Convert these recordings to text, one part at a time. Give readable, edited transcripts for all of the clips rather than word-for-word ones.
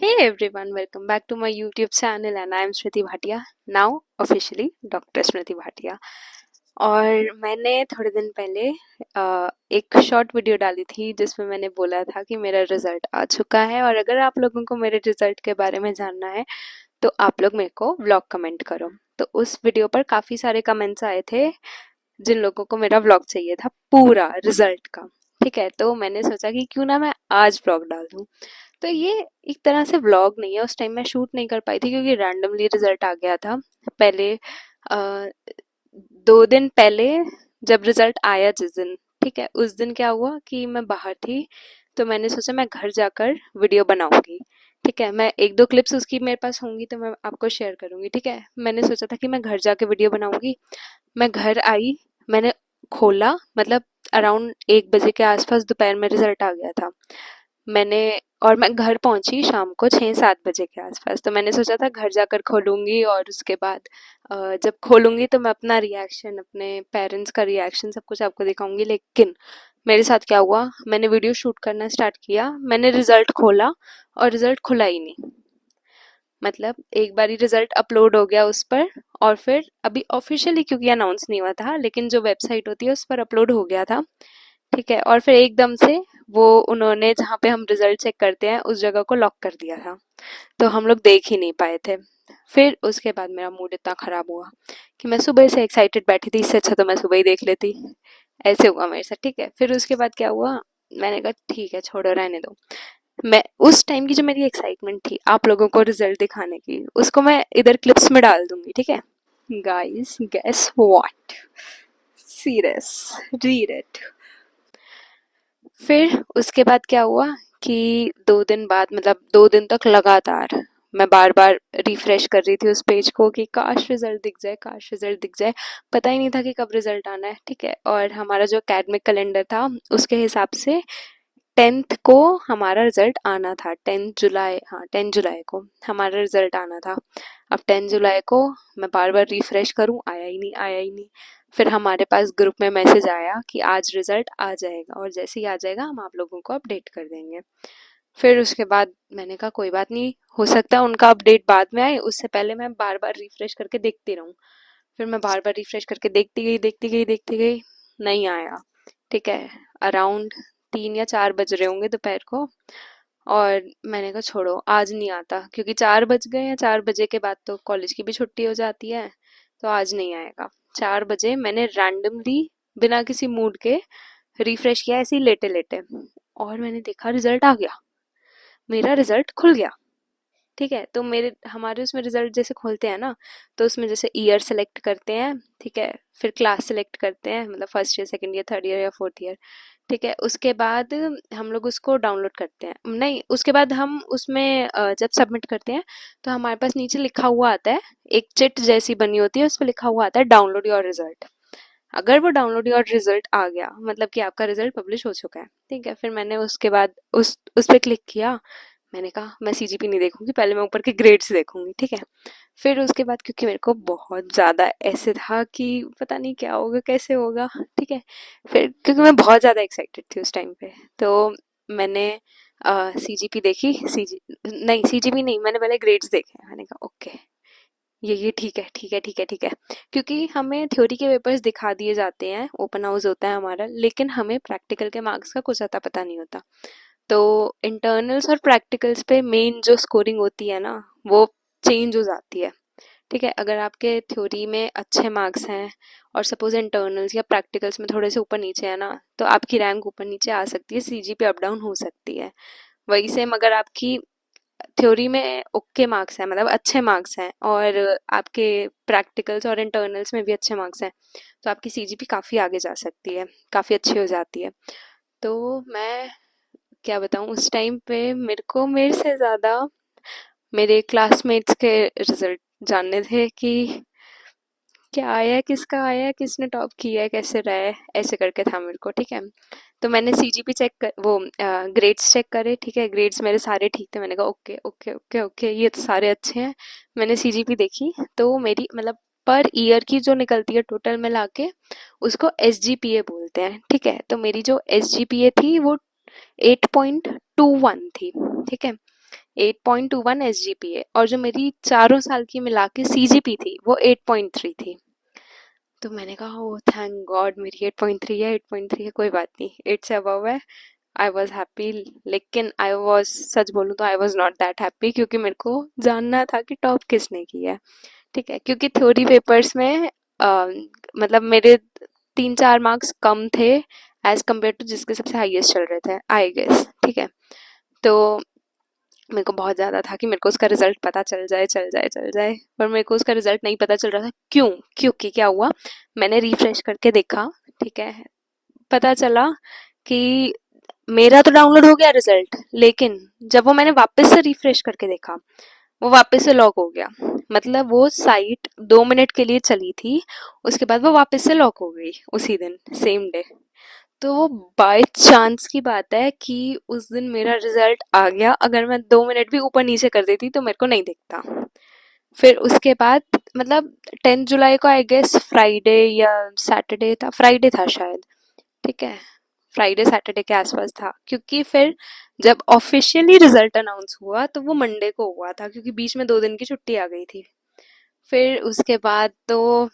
Hey everyone, welcome back to my YouTube channel and I am Smriti Bhatia, now officially Dr. Smriti Bhatia। और मैंने थोड़े दिन पहले एक शॉर्ट वीडियो डाली थी जिसमें मैंने बोला था कि मेरा रिजल्ट आ चुका है और अगर आप लोगों को मेरे रिजल्ट के बारे में जानना है तो आप लोग मेरे को व्लॉग कमेंट करो। तो उस वीडियो पर काफ़ी सारे कमेंट्स आए थे जिन लोगों को मेरा व्लॉग चाहिए था पूरा रिजल्ट का। ठीक है, तो मैंने सोचा कि क्यों ना मैं आज व्लॉग डाल दूँ। तो ये एक तरह से व्लॉग नहीं है, उस टाइम मैं शूट नहीं कर पाई थी क्योंकि रैंडमली रिजल्ट आ गया था। पहले अ, 2 दिन पहले जब रिजल्ट आया जिस दिन, ठीक है, उस दिन क्या हुआ कि मैं बाहर थी तो मैंने सोचा मैं घर जाकर वीडियो बनाऊंगी। ठीक है, मैं एक दो क्लिप्स उसकी मेरे पास होंगी तो मैं आपको शेयर करूंगी। ठीक है, मैंने सोचा था कि मैं घर जाके वीडियो बनाऊंगी। मैं घर आई, मैंने खोला, मतलब अराउंड 1 बजे के आसपास दोपहर में रिजल्ट आ गया था। मैंने और मैं घर पहुंची शाम को 6-7 बजे के आसपास। तो मैंने सोचा था घर जाकर खोलूंगी और उसके बाद जब खोलूंगी तो मैं अपना रिएक्शन, अपने पेरेंट्स का रिएक्शन, सब कुछ आपको दिखाऊंगी। लेकिन मेरे साथ क्या हुआ, मैंने वीडियो शूट करना स्टार्ट किया, मैंने रिजल्ट खोला और रिजल्ट खुला ही नहीं। मतलब एक बारी रिजल्ट अपलोड हो गया उस पर और फिर अभी ऑफिशियली क्योंकि अनाउंस नहीं हुआ था, लेकिन जो वेबसाइट होती है उस पर अपलोड हो गया था। ठीक है, और फिर एकदम से वो उन्होंने जहाँ पे हम रिजल्ट चेक करते हैं उस जगह को लॉक कर दिया था, तो हम लोग देख ही नहीं पाए थे। फिर उसके बाद मेरा मूड इतना खराब हुआ कि मैं सुबह से एक्साइटेड बैठी थी, इससे अच्छा तो मैं सुबह ही देख लेती। ऐसे हुआ मेरे साथ। ठीक है, फिर उसके बाद क्या हुआ, मैंने कहा ठीक है छोड़ो रहने दो। मैं उस टाइम की जो मेरी एक्साइटमेंट थी आप लोगों को रिजल्ट दिखाने की, उसको मैं इधर क्लिप्स में डाल दूंगी। ठीक है guys, guess what, serious, read it. फिर उसके बाद क्या हुआ कि 2 दिन बाद, मतलब 2 दिन तक लगातार मैं बार बार रिफ्रेश कर रही थी उस पेज को कि काश रिजल्ट दिख जाए, काश रिजल्ट दिख जाए। पता ही नहीं था कि कब रिजल्ट आना है। ठीक है, और हमारा जो एकेडमिक कैलेंडर था उसके हिसाब से 10th को हमारा रिजल्ट आना था। 10 जुलाई, हाँ 10 जुलाई को हमारा रिजल्ट आना था। अब 10 जुलाई को मैं बार बार रिफ्रेश करूं, आया ही नहीं, आया ही नहीं। फिर हमारे पास ग्रुप में मैसेज आया कि आज रिजल्ट आ जाएगा और जैसे ही आ जाएगा हम आप लोगों को अपडेट कर देंगे। फिर उसके बाद मैंने कहा कोई बात नहीं, हो सकता है उनका अपडेट बाद में आए, उससे पहले मैं बार बार रिफ्रेश करके देखती रहूं। फिर मैं बार बार रिफ्रेश करके देखती गई, देखती गई, देखती गई, नहीं आया। ठीक है, अराउंड 3 या 4 बज रहे होंगे दोपहर को और मैंने कहा छोड़ो आज नहीं आता, क्योंकि 4 बज गए हैं, 4 बजे के बाद तो कॉलेज की भी छुट्टी हो जाती है, तो आज नहीं आएगा। 4 बजे मैंने रैंडमली बिना किसी मूड के रिफ्रेश किया ऐसे ही लेटे लेटे और मैंने देखा रिजल्ट आ गया, मेरा रिजल्ट खुल गया। ठीक है, तो मेरे हमारे उसमें रिजल्ट जैसे खोलते हैं ना, तो उसमें जैसे ईयर सेलेक्ट करते हैं, ठीक है, फिर क्लास सेलेक्ट करते हैं, मतलब first year, second year, third year या फोर्थ ईयर। ठीक है, उसके बाद हम लोग उसको डाउनलोड करते हैं, नहीं उसके बाद हम उसमें जब सबमिट करते हैं तो हमारे पास नीचे लिखा हुआ आता है, एक चिट जैसी बनी होती है, उस पर लिखा हुआ आता है डाउनलोड योर रिजल्ट। अगर वो डाउनलोड योर रिजल्ट आ गया मतलब कि आपका रिजल्ट पब्लिश हो चुका है। ठीक है, फिर मैंने उसके बाद उस पर क्लिक किया। मैंने कहा मैं सीजीपी नहीं देखूंगी, पहले मैं ऊपर के ग्रेड्स देखूंगी। ठीक है, फिर उसके बाद क्योंकि मेरे को बहुत ज़्यादा ऐसे था कि पता नहीं क्या होगा, कैसे होगा। ठीक है, फिर क्योंकि मैं बहुत ज़्यादा एक्साइटेड थी उस टाइम पे, तो मैंने सीजीपी देखी, सीजी नहीं सीजीपी नहीं, मैंने पहले ग्रेड्स देखे। मैंने कहा ओके, ये ठीक है, ठीक है, ठीक है, ठीक है। क्योंकि हमें थ्योरी के पेपर्स दिखा दिए जाते हैं, ओपन हाउस होता है हमारा, लेकिन हमें प्रैक्टिकल के मार्क्स का कुछ अता पता नहीं होता। तो इंटरनल्स और प्रैक्टिकल्स पे मेन जो स्कोरिंग होती है ना, वो चेंज हो जाती है। ठीक है, अगर आपके थ्योरी में अच्छे मार्क्स हैं और सपोज इंटरनल्स या प्रैक्टिकल्स में थोड़े से ऊपर नीचे है ना, तो आपकी रैंक ऊपर नीचे आ सकती है, सीजीपी अप डाउन हो सकती है। वही सेम अगर आपकी थ्योरी में ओके मार्क्स हैं, मतलब अच्छे मार्क्स हैं, और आपके प्रैक्टिकल्स और इंटरनल्स में भी अच्छे मार्क्स हैं, तो आपकी सीजीपी काफ़ी आगे जा सकती है, काफ़ी अच्छी हो जाती है। तो मैं क्या बताऊँ, उस टाइम पे मेरे को मेरे से ज़्यादा मेरे क्लासमेट्स के रिजल्ट जानने थे कि क्या आया है, किसका आया है, किसने टॉप किया है, कैसे रहा है, ऐसे करके था मेरे को। ठीक है, तो मैंने सीजीपी चेक कर वो ग्रेड्स चेक करे। ठीक है, ग्रेड्स मेरे सारे ठीक थे, मैंने कहा ओके ओके ओके ओके, ये तो सारे अच्छे हैं। मैंने सीजीपी देखी तो मेरी मतलब पर ईयर की जो निकलती है टोटल मिला के, उसको एसजीपीए बोलते हैं। ठीक है, तो मेरी जो एसजीपीए थी वो 8.21 थी। ठीक है, 8.21 SGPA, और जो मेरी चारों साल की मिला के CGP थी वो 8.3 थी। तो मैंने कहा ओ थैंक गॉड, मेरी 8.3 है, 8.3 है, कोई बात नहीं, 8 से अबव है। I was happy. लेकिन आई वॉज, सच बोलूँ तो I was not that happy, क्योंकि मेरे को जानना था कि टॉप किसने किया है। ठीक है, क्योंकि थ्योरी पेपर्स में मतलब मेरे 3-4 मार्क्स कम थे एज कम्पेयर टू जिसके सबसे हाईएस्ट चल रहे थे, आई गेस। ठीक है, तो मेरे को बहुत ज़्यादा था कि मेरे को उसका रिजल्ट पता चल जाए, चल जाए, चल जाए, पर मेरे को उसका रिजल्ट नहीं पता चल रहा था। क्यों? क्योंकि क्या हुआ, मैंने रिफ्रेश करके देखा। ठीक है, पता चला कि मेरा तो डाउनलोड हो गया रिजल्ट, लेकिन जब वो मैंने वापस से रिफ्रेश करके देखा, वो वापस से लॉक हो गया। मतलब वो साइट 2 मिनट के लिए चली थी, उसके बाद वो वापस से लॉक हो गई उसी दिन, सेम डे। तो वो बाय चांस की बात है कि उस दिन मेरा रिजल्ट आ गया। अगर मैं 2 मिनट भी ऊपर नीचे कर देती तो मेरे को नहीं दिखता। फिर उसके बाद मतलब 10 जुलाई को आई गेस फ्राइडे या सैटरडे था, फ्राइडे था शायद। ठीक है, फ्राइडे सैटरडे के आसपास था, क्योंकि फिर जब ऑफिशियली रिजल्ट अनाउंस हुआ तो वो मंडे को हुआ था, क्योंकि बीच में 2 दिन की छुट्टी आ गई थी। फिर उसके बाद तो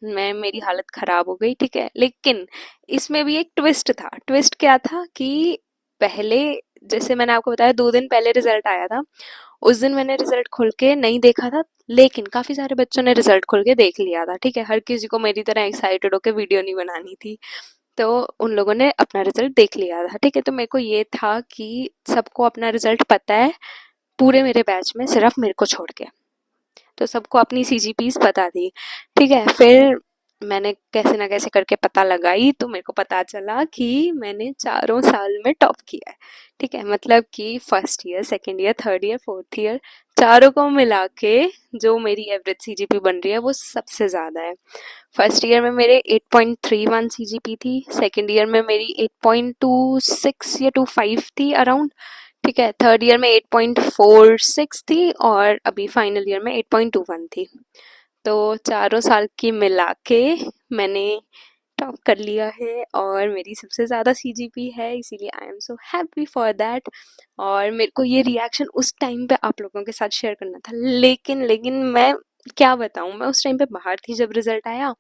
मैं, मेरी हालत खराब हो गई। ठीक है, लेकिन इसमें भी एक ट्विस्ट था। ट्विस्ट क्या था कि पहले, जैसे मैंने आपको बताया, 2 दिन पहले रिजल्ट आया था। उस दिन मैंने रिजल्ट खोल के नहीं देखा था, लेकिन काफी सारे बच्चों ने रिजल्ट खोल के देख लिया था। ठीक है, हर किसी को मेरी तरह एक्साइटेड होकर वीडियो नहीं बनानी थी, तो उन लोगों ने अपना रिजल्ट देख लिया था। ठीक है, तो मेरे को ये था कि सबको अपना रिजल्ट पता है, पूरे मेरे बैच में, सिर्फ मेरे को छोड़ के। तो सबको अपनी CGPs पता थी। ठीक है, फिर मैंने कैसे ना कैसे करके पता लगाई, तो मेरे को पता चला कि मैंने चारों साल में टॉप किया है। ठीक है, मतलब कि first year, second year, third year, fourth year, चारों को मिला के जो मेरी एवरेज CGP बन रही है वो सबसे ज़्यादा है। फर्स्ट ईयर में मेरे 8.31 CGP थी, सेकेंड ईयर में मेरी 8.26 या 25 थी अराउंड। ठीक है, थर्ड ईयर में 8.46 थी, और अभी फाइनल ईयर में 8.21 थी। तो चारों साल की मिला के मैंने टॉप कर लिया है, और मेरी सबसे ज़्यादा CGP है, इसीलिए I am so happy for that. और मेरे को ये रिएक्शन उस टाइम पे आप लोगों के साथ शेयर करना था, लेकिन मैं क्या बताऊँ, मैं उस टाइम पे बाहर थी जब रिजल्ट आया,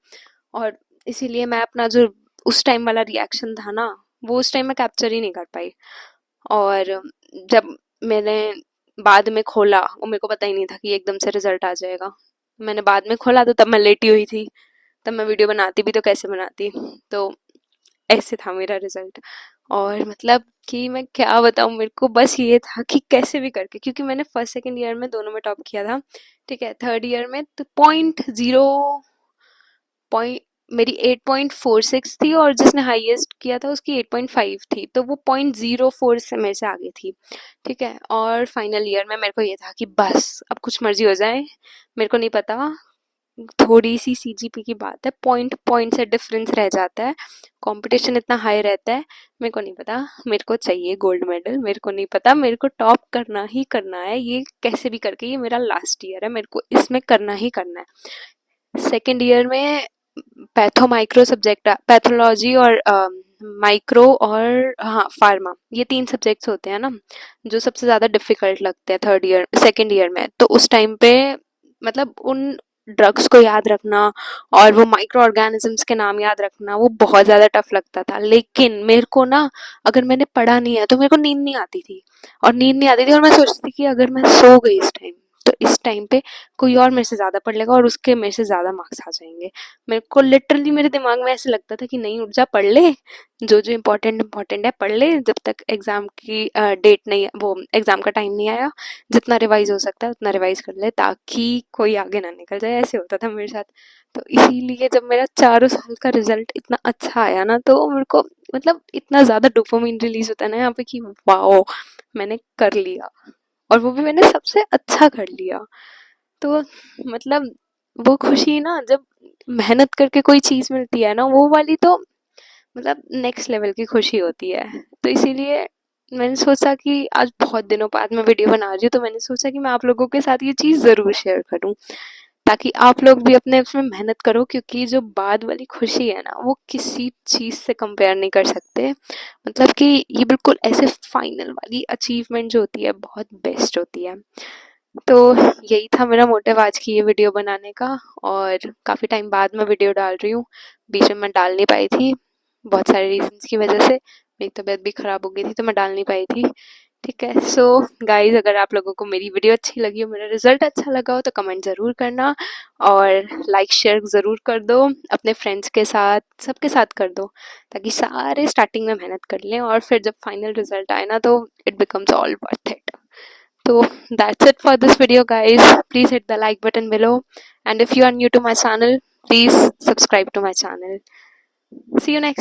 और इसीलिए मैं अपना जो उस टाइम वाला रिएक्शन था ना, वो उस टाइम मैं कैप्चर ही नहीं कर पाई। और जब मैंने बाद में खोला, वो मेरे को पता ही नहीं था कि एकदम से रिजल्ट आ जाएगा। मैंने बाद में खोला तो तब मैं लेटी हुई थी, तब मैं वीडियो बनाती भी तो कैसे बनाती। तो ऐसे था मेरा रिजल्ट। और मतलब कि मैं क्या बताऊँ, मेरे को बस ये था कि कैसे भी करके, क्योंकि मैंने फर्स्ट सेकंड ईयर में दोनों में टॉप किया था। ठीक है, थर्ड ईयर में तो पॉइंट मेरी 8.46 थी, और जिसने हाईएस्ट किया था उसकी 8.5 थी, तो वो 0.04 से मेरे से आगे थी। ठीक है, और फाइनल ईयर में मेरे को ये था कि बस अब कुछ मर्जी हो जाए, मेरे को नहीं पता, थोड़ी सी CGP की बात है, पॉइंट पॉइंट से डिफरेंस रह जाता है, कंपटीशन इतना हाई रहता है। मेरे को नहीं पता, मेरे को चाहिए गोल्ड मेडल, मेरे को नहीं पता, मेरे को टॉप करना ही करना है, ये कैसे भी करके, ये मेरा लास्ट ईयर है, मेरे को इसमें करना ही करना है। सेकेंड ईयर में पैथो माइक्रो सब्जेक्ट, पैथोलॉजी और माइक्रो और हाँ फार्मा, ये 3 सब्जेक्ट्स होते हैं ना, जो सबसे ज़्यादा डिफिकल्ट लगते हैं थर्ड ईयर सेकेंड ईयर में। तो उस टाइम पे मतलब उन ड्रग्स को याद रखना और वो माइक्रो ऑर्गेनिजम्स के नाम याद रखना, वो बहुत ज़्यादा टफ लगता था। लेकिन मेरे को ना, अगर मैंने पढ़ा नहीं है तो मेरे को नींद नहीं आती थी, और नींद नहीं आती थी, और मैं सोचती थी कि अगर मैं सो गई इस टाइम, तो इस टाइम पे कोई और मेरे से ज़्यादा पढ़ लेगा और उसके मेरे से ज़्यादा मार्क्स आ जाएंगे। मेरे को लिटरली मेरे दिमाग में ऐसे लगता था कि नहीं, उठ जा, पढ़ ले, जो जो इम्पोर्टेंट इम्पोर्टेंट है पढ़ ले, जब तक एग्जाम की डेट नहीं, वो एग्जाम का टाइम नहीं आया, जितना रिवाइज हो सकता है उतना रिवाइज कर ले, ताकि कोई आगे ना निकल जाए। ऐसे होता था मेरे साथ। तो इसीलिए जब मेरा चारों साल का रिजल्ट इतना अच्छा आया ना, तो मेरे को मतलब इतना ज़्यादा डोपामिन रिलीज होता है ना यहाँ पे कि वाओ, मैंने कर लिया, और वो भी मैंने सबसे अच्छा कर लिया। तो मतलब वो खुशी ना, जब मेहनत करके कोई चीज़ मिलती है ना, वो वाली तो मतलब नेक्स्ट लेवल की खुशी होती है। तो इसीलिए मैंने सोचा कि आज बहुत दिनों बाद मैं वीडियो बना रही हूँ, तो मैंने सोचा कि मैं आप लोगों के साथ ये चीज़ ज़रूर शेयर करूँ। ताकि आप लोग भी अपने उसमें मेहनत करो, क्योंकि जो बाद वाली खुशी है ना वो किसी चीज़ से कंपेयर नहीं कर सकते। मतलब कि ये बिल्कुल ऐसे फाइनल वाली अचीवमेंट जो होती है बहुत बेस्ट होती है। तो यही था मेरा मोटिव आज की ये वीडियो बनाने का, और काफ़ी टाइम बाद मैं वीडियो डाल रही हूँ। बीच में मैं डाल नहीं पाई थी बहुत सारे रीजंस की वजह से, मेरी तबीयत भी ख़राब हो गई थी तो मैं डाल नहीं पाई थी। ठीक है, सो गाइज, अगर आप लोगों को मेरी वीडियो अच्छी लगी हो, मेरा रिजल्ट अच्छा लगा हो, तो कमेंट ज़रूर करना, और लाइक शेयर ज़रूर कर दो अपने फ्रेंड्स के साथ, सबके साथ कर दो, ताकि सारे स्टार्टिंग में मेहनत कर लें और फिर जब फाइनल रिजल्ट आए ना तो it becomes all worth it. So that's it for this video, guys. Please hit the like button below, and if you are new to my channel, please subscribe to my channel. See you next